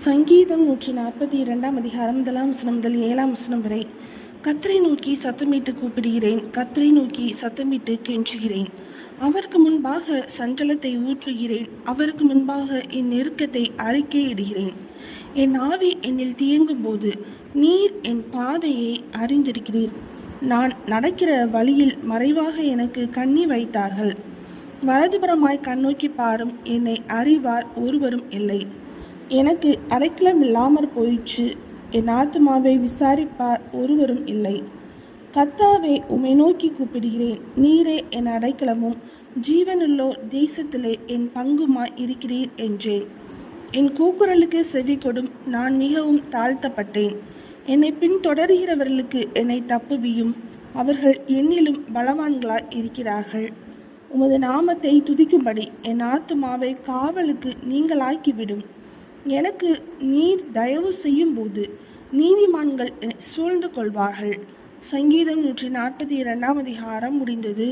சங்கீதம் 142 அதிகாரம் 1 முதல் 7 வரை. கர்த்தரை நோக்கி சத்தமிட்டு கூப்பிடுகிறேன், கர்த்தரை நோக்கி சத்தமிட்டு கெஞ்சுகிறேன். அவருக்கு முன்பாக சஞ்சலத்தை ஊற்றுகிறேன், அவருக்கு முன்பாக என் நெருக்கத்தை அறிக்கையிடுகிறேன். என் ஆவி என்னில் தியங்கும் போது நீர் என் பாதையை அறிந்திருக்கிறீர். நான் நடக்கிற வழியில் மறைவாக எனக்கு கண்ணி வைத்தார்கள். வலதுபுறமாய் கண்ணோக்கி பாரும், என்னை அறிவார் ஒருவரும் இல்லை. எனக்கு அடைக்கலம் இல்லாமற் போயிற்று, என் ஆத்துமாவை விசாரிப்பார் ஒருவரும் இல்லை. கர்த்தாவே, உம்மை நோக்கி கூப்பிடுகிறேன், நீரே என் அடைக்கலமும் ஜீவனுள்ளோர் தேசத்திலே என் பங்குமாய் இருக்கிறீர் என்றேன். என் கூக்குரலுக்கு செவி கொடும், நான் மிகவும் தாழ்த்தப்பட்டேன். என்னை பின்தொடர்கிறவர்களுக்கு என்னை தப்புவியும், அவர்கள் என்னிலும் பலவான்களாய் இருக்கிறார்கள். உமது நாமத்தை துதிக்கும்படி என் ஆத்துமாவை காவலுக்கு நீங்களாக்கிவிடும். எனக்கு நீர் தயவு செய்யும் போது நீதிமான்கள் சூழ்ந்து கொள்வார்கள். சங்கீதம் 142 அதிகாரம் முடிந்தது.